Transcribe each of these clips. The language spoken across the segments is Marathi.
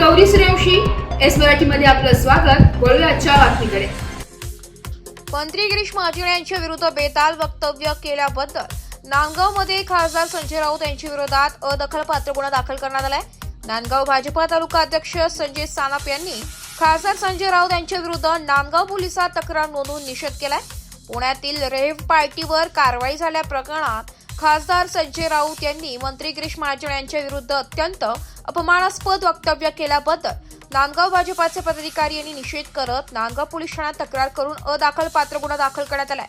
गौरी सूर्यवंशी, एस मराठीमध्ये आपलं स्वागत। वळूया आजच्या बातमीकडे। मंत्री गिरीश महाजन यांच्या विरुद्ध बेताल वक्तव्य केल्याबद्दल नांदगावमध्ये खासदार संजय राऊत यांच्या विरोधात अदखलपात्र गुन्हा दाखल करण्यात आलाय। नांदगाव भाजपा तालुका अध्यक्ष संजय सानप यांनी खासदार संजय राऊत यांच्या विरुद्ध नांदगाव पोलिसात तक्रार नोंदवून निषेध केलाय। पुण्यातील रेव्ह पार्टीवर कारवाई झाल्या प्रकरणात खासदार संजय राऊत यांनी मंत्री गिरीश महाजन यांच्या विरुद्ध अत्यंत अपमानास्पद वक्तव्य केल्याबद्दल नांदगाव भाजपाचे पदाधिकारी यांनी निषेध करत नांदगाव पोलीस ठाण्यात तक्रार करून अदखलपात्र गुन्हा दाखल करण्यात आलाय।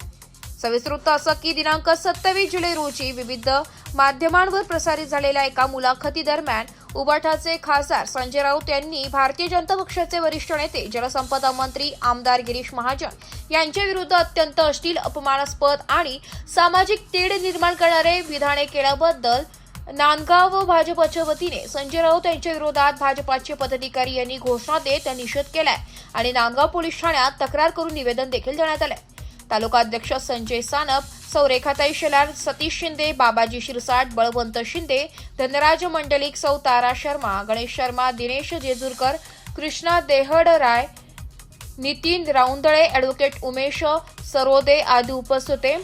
सविस्तर वृत्त असं की दिनांक 27 जुलै रोजी विविध माध्यमांवर प्रसारित झालेल्या एका मुलाखती दरम्यान उबाठाचे खासदार संजय राऊत यांनी भारतीय जनता पक्षाचे वरिष्ठ नेते जलसंपदा मंत्री आमदार गिरीश महाजन यांच्या विरुद्ध अत्यंत अश्लील, अपमानास्पद आणि सामाजिक तेढ निर्माण करणारे विधाने केल्याबद्दल नांदगाव भाजपच्या वतीने संजय राऊत यांच्या विरोधात भाजपाचे पदाधिकारी यांनी घोषणा देत निषेध केलाय आणि नांदगाव पोलीस ठाण्यात तक्रार करून निवेदन देखील देण्यात आले। तालुका अध्यक्ष संजय सानप, सौ रेखाताई शेलार, सतीश शिंदे, बाबाजी शिरसाट, बळवंत शिंदे, धनराज मंडलिक, सौ तारा शर्मा, गणेश शर्मा, दिनेश जेजुरकर, कृष्णा देहडराय, नितीन राऊंदळे, ॲडव्होकेट उमेश सरोदे आदी उपस्थित होते।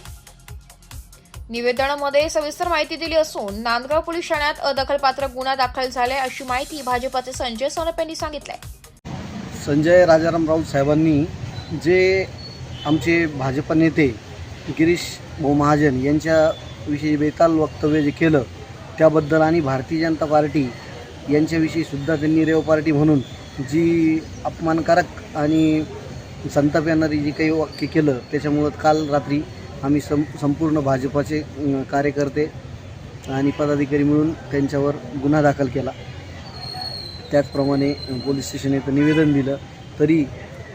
निवेदनामध्ये सविस्तर माहिती दिली असून नांदगाव पोलीस ठाण्यात अदखलपात्र गुन्हा दाखल झालाय अशी माहिती भाजपाचे संजय सानप यांनी सांगितलंय। संजय राजाराम राऊत साहेबांनी जे आमचे भाजप नेते गिरीश भाऊ महाजन यांच्याविषयी बेताल वक्तव्य जे केलं त्याबद्दल आणि भारतीय जनता पार्टी यांच्याविषयी सुद्धा त्यांनी रेव पार्टी म्हणून जी अपमानकारक आणि संताप येणारी जी काही वाक्य केलं त्याच्यामुळं काल रात्री आम्ही संपूर्ण भाजपाचे कार्यकर्ते आणि पदाधिकारी मिळून त्यांच्यावर गुन्हा दाखल केला। त्याचप्रमाणे पोलीस स्टेशन येथे निवेदन दिलं तरी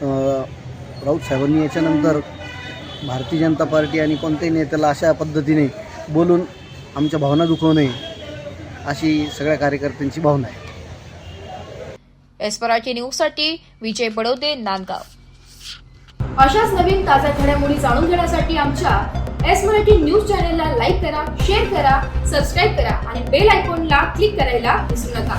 राऊत साहेबांनी याच्यानंतर भारतीय जनता पार्टी आणि कोणत्याही नेत्याला अशा पद्धतीने बोलून आमच्या भावना दुखवू नये अशी सगळ्या कार्यकर्त्यांची भावना आहे। एस मराठी न्यूजसाठी विजय बडोदे, नांदगाव। अशाच नवीन ताज्या घडामोडी जाणून घेण्यासाठी आमच्या एस मराठी न्यूज चॅनलला लाईक करा, शेअर करा, सबस्क्राईब करा आणि बेल आयकॉनला क्लिक करायला विसरू नका।